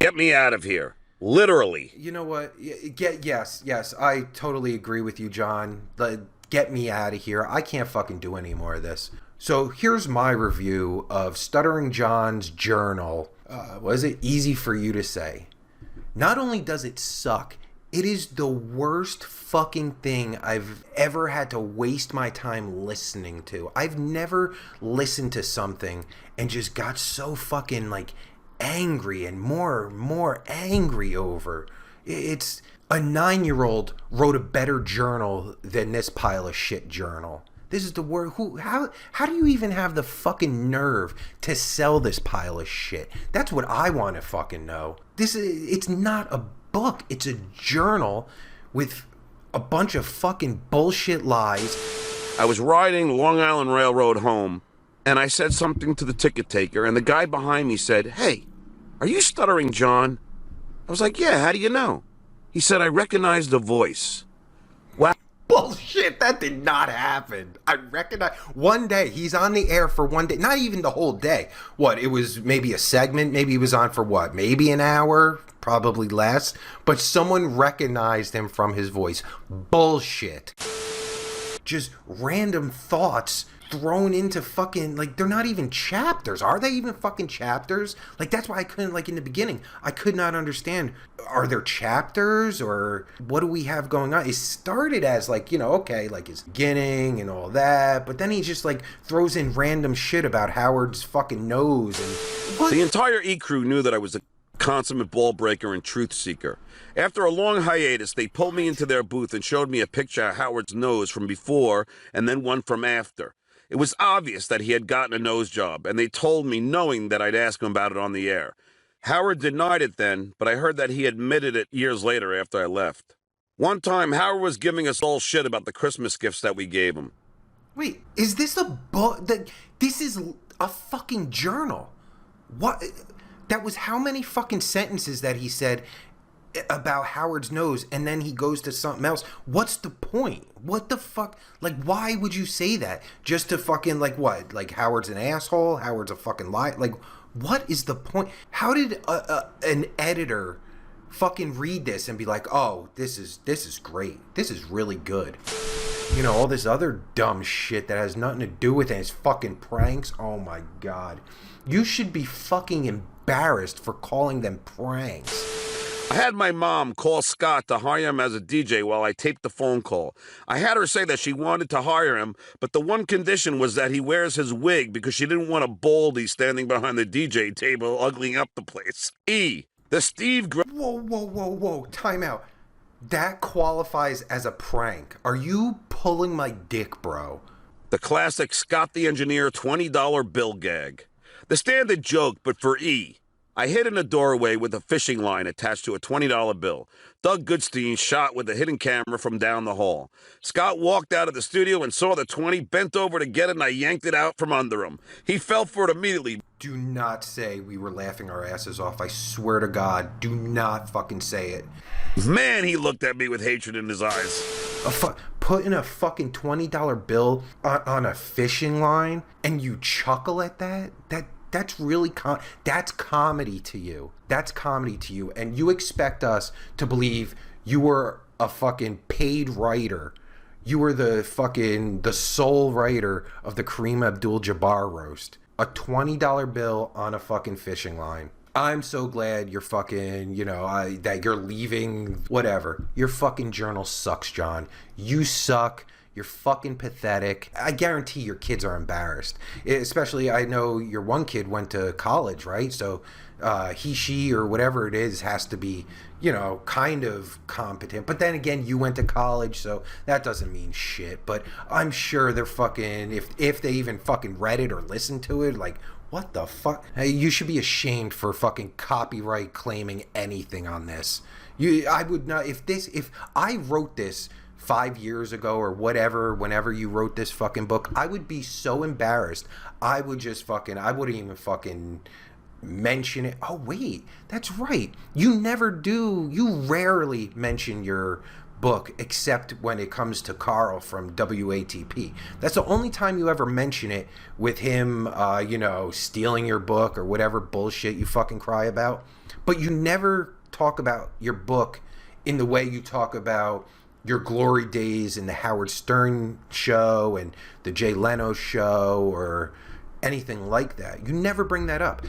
Get me out of here. Literally. You know what? Yes, I totally agree with you, John. Get me out of here. I can't fucking do any more of this. So here's my review of Stuttering John's journal. Was it easy for you to say? Not only does it suck, it is the worst fucking thing I've ever had to waste my time listening to. I've never listened to something and just got so fucking like angry and more angry over. It's a 9-year-old wrote a better journal than this pile of shit journal. This is the word. How do you even have the fucking nerve to sell this pile of shit? That's what I want to fucking know. It's not a book. It's a journal with a bunch of fucking bullshit lies. I was riding Long Island Railroad home, and I said something to the ticket taker, and the guy behind me said, "Hey, are you Stuttering John?" I was like, "Yeah, how do you know?" He said, "I recognize the voice." Wow. Bullshit, that did not happen. I recognize one day he's on the air for one day, not even the whole day. What, it was maybe a segment, maybe he was on for what, maybe an hour, probably less, but someone recognized him from his voice. Bullshit. Just random thoughts thrown into fucking, like, they're not even chapters. Are they even fucking chapters? Like, that's why I couldn't, like, in the beginning, I could not understand, are there chapters, or what do we have going on? It started as, like, you know, okay, like, his beginning and all that, but then he just, like, throws in random shit about Howard's fucking nose, and what? The entire E-Crew knew that I was a consummate ball breaker and truth seeker. After a long hiatus, they pulled me into their booth and showed me a picture of Howard's nose from before and then one from after. It was obvious that he had gotten a nose job, and they told me knowing that I'd ask him about it on the air. Howard denied it then, but I heard that he admitted it years later after I left. One time, Howard was giving us all shit about the Christmas gifts that we gave him. Wait, is this a book? This is a fucking journal. What? That was how many fucking sentences that he said about Howard's nose, and then he goes to something else. What's the point? What the fuck? Like, why would you say that? Just to fucking, like, what? Like, Howard's an asshole? Howard's a fucking lie? Like, what is the point? How did an editor fucking read this and be like, oh, this is great. This is really good. You know, all this other dumb shit that has nothing to do with it is fucking pranks. Oh my god. You should be fucking embarrassed for calling them pranks. I had my mom call Scott to hire him as a DJ while I taped the phone call. I had her say that she wanted to hire him, but the one condition was that he wears his wig because she didn't want a baldy standing behind the DJ table uglying up the place. The Steve Whoa. Time out. That qualifies as a prank. Are you pulling my dick, bro? The classic Scott the Engineer $20 bill gag. The standard joke, but for E. I hid in a doorway with a fishing line attached to a $20 bill. Doug Goodstein shot with a hidden camera from down the hall. Scott walked out of the studio and saw the 20, bent over to get it, and I yanked it out from under him. He fell for it immediately. Do not say we were laughing our asses off. I swear to God, do not fucking say it. Man, he looked at me with hatred in his eyes. Putting a fucking $20 bill on a fishing line and you chuckle at that? That's really that's comedy to you. That's comedy to you. And you expect us to believe you were a fucking paid writer. You were the sole writer of the Kareem Abdul-Jabbar roast. A $20 bill on a fucking fishing line. I'm so glad you're fucking, that you're leaving, whatever. Your fucking journal sucks, John. You suck. You're fucking pathetic. I guarantee your kids are embarrassed. Especially, I know your one kid went to college, right? So he, she, or whatever it is has to be, kind of competent. But then again, you went to college, so that doesn't mean shit. But I'm sure they're fucking, if they even fucking read it or listened to it, like, what the fuck? Hey, you should be ashamed for fucking copyright claiming anything on this. I would not, if I wrote this 5 years ago or whatever, whenever you wrote this fucking book, I would be so embarrassed. I wouldn't even fucking mention it. Oh wait, that's right. You rarely mention your book except when it comes to Carl from WATP. That's the only time you ever mention it with him, stealing your book or whatever bullshit you fucking cry about. But you never talk about your book in the way you talk about your glory days in the Howard Stern show and the Jay Leno show or anything like that. You never bring that up.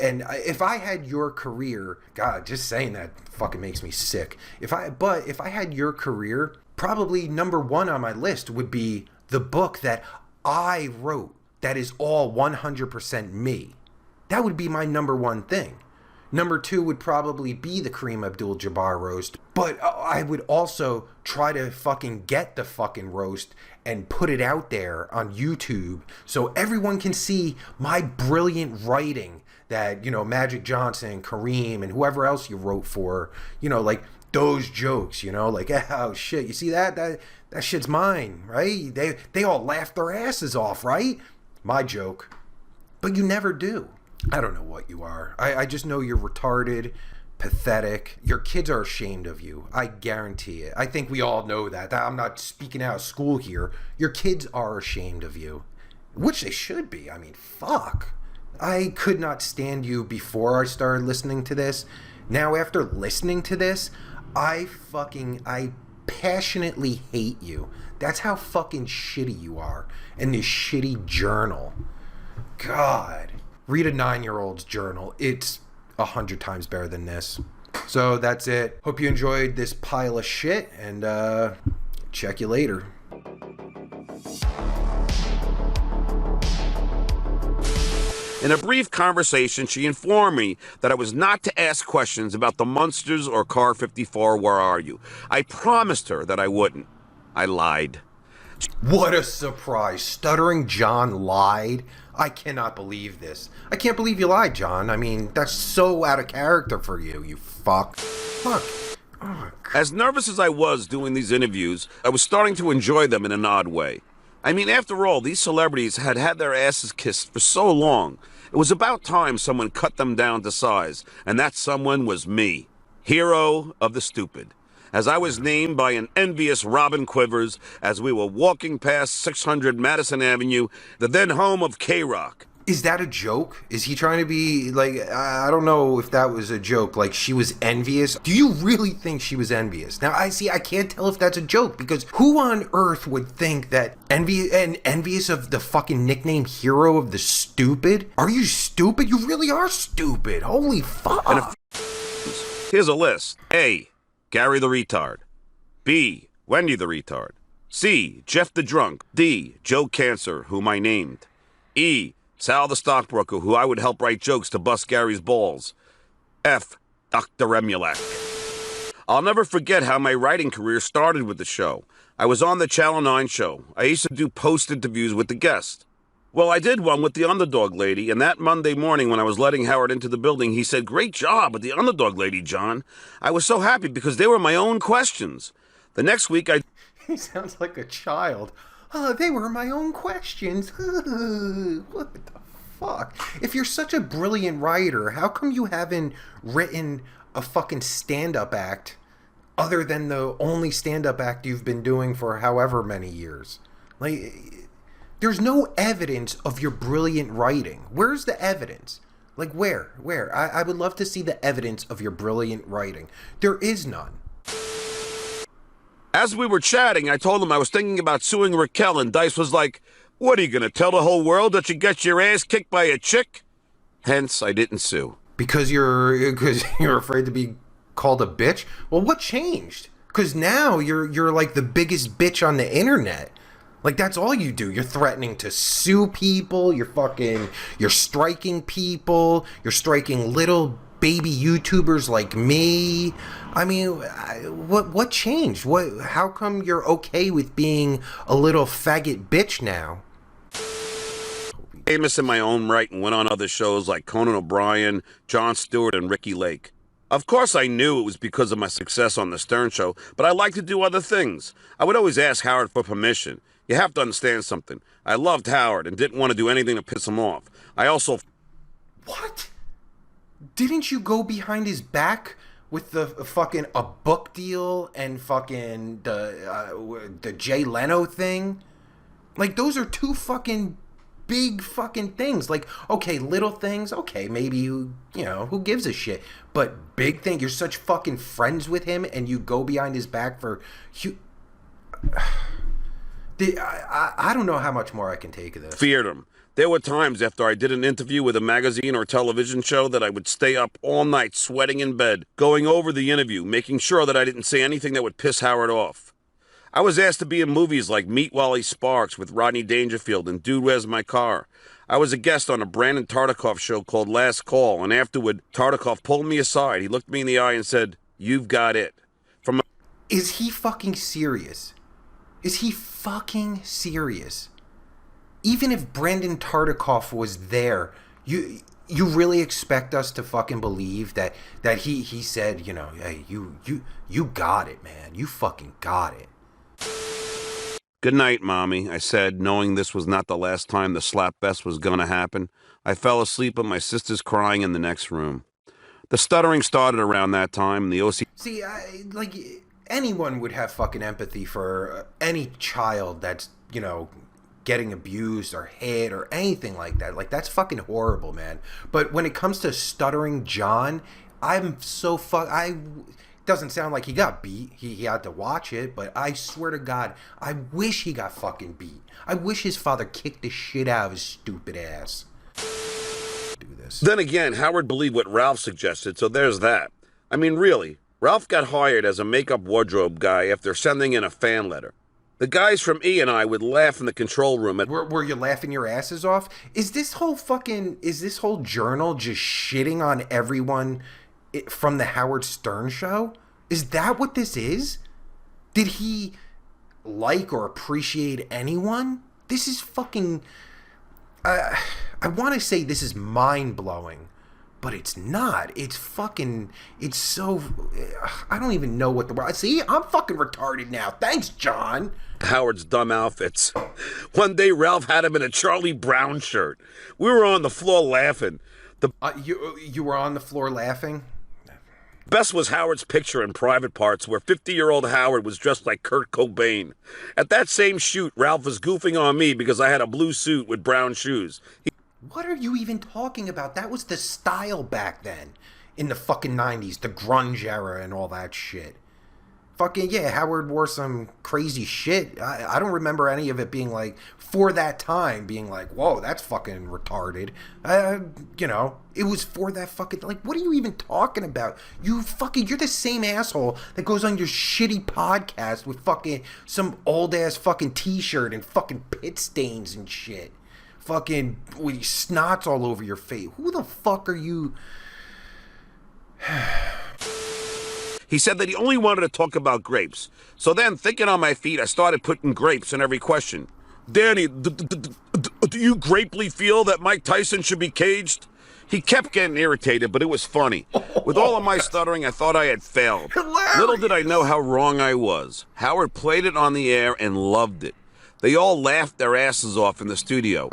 And if I had your career, God, just saying that fucking makes me sick. If I had your career, probably number one on my list would be the book that I wrote that is all 100% me. That would be my number one thing. Number two would probably be the Kareem Abdul-Jabbar roast. But I would also try to fucking get the fucking roast and put it out there on YouTube so everyone can see my brilliant writing that, Magic Johnson, Kareem, and whoever else you wrote for, like those jokes, like, oh shit, you see that shit's mine, right? They all laughed their asses off, right? My joke. But you never do. I don't know what you are. I just know you're retarded, pathetic. Your kids are ashamed of you. I guarantee it. I think we all know that. I'm not speaking out of school here. Your kids are ashamed of you, which they should be. I mean, fuck. I could not stand you before I started listening to this. Now, after listening to this, I passionately hate you. That's how fucking shitty you are. And this shitty journal. God. Read a 9-year-old's journal. It's 100 times better than this. So that's it. Hope you enjoyed this pile of shit, and check you later. In a brief conversation, she informed me that I was not to ask questions about the Munsters or Car 54, Where Are You? I promised her that I wouldn't. I lied. What a surprise. Stuttering John lied? I cannot believe this. I can't believe you lied, John. I mean, that's so out of character for you, you fuck. Fuck. Oh, as nervous as I was doing these interviews, I was starting to enjoy them in an odd way. I mean, after all, these celebrities had had their asses kissed for so long. It was about time someone cut them down to size, and that someone was me. Hero of the stupid. As I was named by an envious Robin Quivers as we were walking past 600 Madison Avenue, the then home of K-Rock. Is that a joke? Is he trying to be, like, I don't know if that was a joke, like she was envious? Do you really think she was envious? Now, I can't tell if that's a joke, because who on earth would think that envious of the fucking nickname Hero of the Stupid? Are you stupid? You really are stupid. Holy fuck. Here's a list. A. Gary the Retard. B. Wendy the Retard. C. Jeff the Drunk. D. Joe Cancer, whom I named. E. Sal the Stockbroker, who I would help write jokes to bust Gary's balls. F. Dr. Remulak. I'll never forget how my writing career started with the show. I was on the Channel 9 show. I used to do post-interviews with the guests. Well, I did one with the Underdog Lady, and that Monday morning when I was letting Howard into the building, he said, "Great job with the Underdog Lady, John." I was so happy because they were my own questions. The next week, He sounds like a child. Oh, they were my own questions. What the fuck? If you're such a brilliant writer, how come you haven't written a fucking stand-up act other than the only stand-up act you've been doing for however many years? Like, there's no evidence of your brilliant writing. Where's the evidence? Like, where? I would love to see the evidence of your brilliant writing. There is none. As we were chatting, I told him I was thinking about suing Raquel, and Dice was like, "What, are you going to tell the whole world that you get your ass kicked by a chick?" Hence, I didn't sue. Because you're afraid to be called a bitch? Well, what changed? Because now you're like the biggest bitch on the internet. Like, that's all you do. You're threatening to sue people. You're striking people. You're striking little baby YouTubers like me. I mean, what changed? How come you're okay with being a little faggot bitch now? Famous in my own right and went on other shows like Conan O'Brien, Jon Stewart, and Ricky Lake. Of course, I knew it was because of my success on The Stern Show, but I like to do other things. I would always ask Howard for permission. You have to understand something. I loved Howard and didn't want to do anything to piss him off. I also... What? Didn't you go behind his back with the fucking a book deal and fucking the Jay Leno thing. Like, those are two fucking big fucking things. Like, okay, little things, okay, maybe who gives a shit? But big thing, you're such fucking friends with him, and you go behind his back for I don't know how much more I can take of this. Feared him. There were times after I did an interview with a magazine or television show that I would stay up all night sweating in bed, going over the interview, making sure that I didn't say anything that would piss Howard off. I was asked to be in movies like Meet Wally Sparks with Rodney Dangerfield and Dude, Where's My Car? I was a guest on a Brandon Tartikoff show called Last Call, and afterward, Tartikoff pulled me aside. He looked me in the eye and said, "You've got it." Is he fucking serious? Is he fucking serious? Even if Brandon Tartikoff was there, you really expect us to fucking believe that he said, hey, you got it, man. You fucking got it. "Good night, Mommy," I said, knowing this was not the last time the slap fest was gonna happen. I fell asleep with my sisters crying in the next room. The stuttering started around that time, and the OC... See, anyone would have fucking empathy for any child that's, getting abused or hit or anything like that. Like, that's fucking horrible, man. But when it comes to Stuttering John, I'm so doesn't sound like he got beat. He had to watch it, but I swear to God, I wish he got fucking beat. I wish his father kicked the shit out of his stupid ass. Do this. Then again, Howard believed what Ralph suggested, so there's that. I mean, really, Ralph got hired as a makeup wardrobe guy after sending in a fan letter. The guys from E! And I would laugh in the control room at... Were you laughing your asses off? Is this whole journal just shitting on everyone from the Howard Stern show? Is that what this is? Did he like or appreciate anyone? This is fucking... I want to say this is mind-blowing, but it's not. It's so... I don't even know what the word... See, I'm fucking retarded now. Thanks, John. Howard's dumb outfits. One day, Ralph had him in a Charlie Brown shirt. We were on the floor laughing. You were on the floor laughing? Best was Howard's picture in Private Parts, where 50-year-old Howard was dressed like Kurt Cobain. At that same shoot, Ralph was goofing on me because I had a blue suit with brown shoes. What are you even talking about? That was the style back then, in the fucking 90s, the grunge era and all that shit. Fucking, yeah, Howard wore some crazy shit. I don't remember any of it being like, for that time, being like, whoa, that's fucking retarded. It was for that fucking, like, what are you even talking about? You're the same asshole that goes on your shitty podcast with fucking some old-ass fucking t-shirt and fucking pit stains and shit. Fucking with snots all over your face. Who the fuck are you? He said that he only wanted to talk about grapes. So then, thinking on my feet, I started putting grapes in every question. "Danny, do you grapely feel that Mike Tyson should be caged?" He kept getting irritated, but it was funny. With all of my stuttering, I thought I had failed. Hilarious. Little did I know how wrong I was. Howard played it on the air and loved it. They all laughed their asses off in the studio.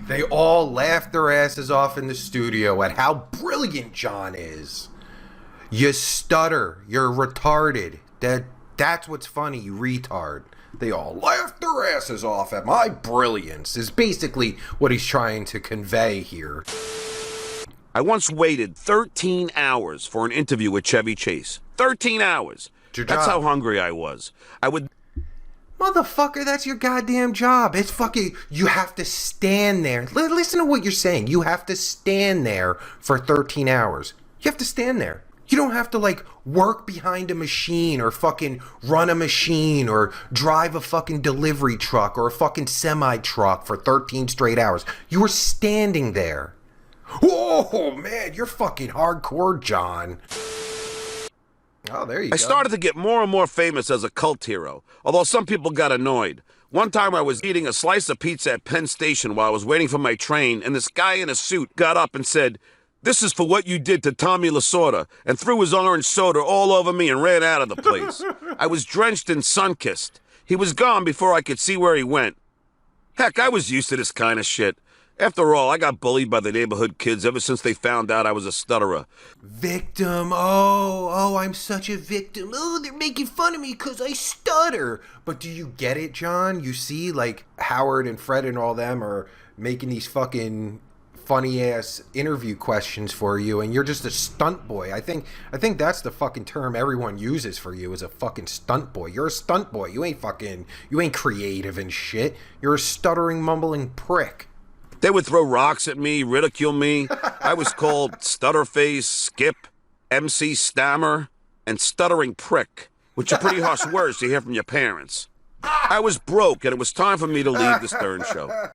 They all laughed their asses off in the studio at how brilliant John is. You stutter. You're retarded. That's what's funny, you retard. They all laughed their asses off at my brilliance, is basically what he's trying to convey here. I once waited 13 hours for an interview with Chevy Chase. 13 hours. That's how hungry I was. Motherfucker, that's your goddamn job. It's fucking... You have to stand there. Listen to what you're saying. You have to stand there for 13 hours. You have to stand there. You don't have to, like, work behind a machine or fucking run a machine or drive a fucking delivery truck or a fucking semi-truck for 13 straight hours. You were standing there. Oh, man, you're fucking hardcore, John. Oh, there you go. I started to get more and more famous as a cult hero, although some people got annoyed. One time I was eating a slice of pizza at Penn Station while I was waiting for my train, and this guy in a suit got up and said, "This is for what you did to Tommy Lasorda," and threw his orange soda all over me and ran out of the place. I was drenched and sun-kissed. He was gone before I could see where he went. Heck, I was used to this kind of shit. After all, I got bullied by the neighborhood kids ever since they found out I was a stutterer. Victim. Oh, I'm such a victim. Oh, they're making fun of me because I stutter. But do you get it, John? You see, like, Howard and Fred and all them are making these fucking funny-ass interview questions for you, and you're just a stunt boy. I think that's the fucking term everyone uses for you, is a fucking stunt boy. You're a stunt boy. You ain't creative and shit. You're a stuttering, mumbling prick. They would throw rocks at me, ridicule me. I was called Stutterface, Skip, MC Stammer, and Stuttering Prick, which are pretty harsh words to hear from your parents. I was broke, and it was time for me to leave the Stern Show.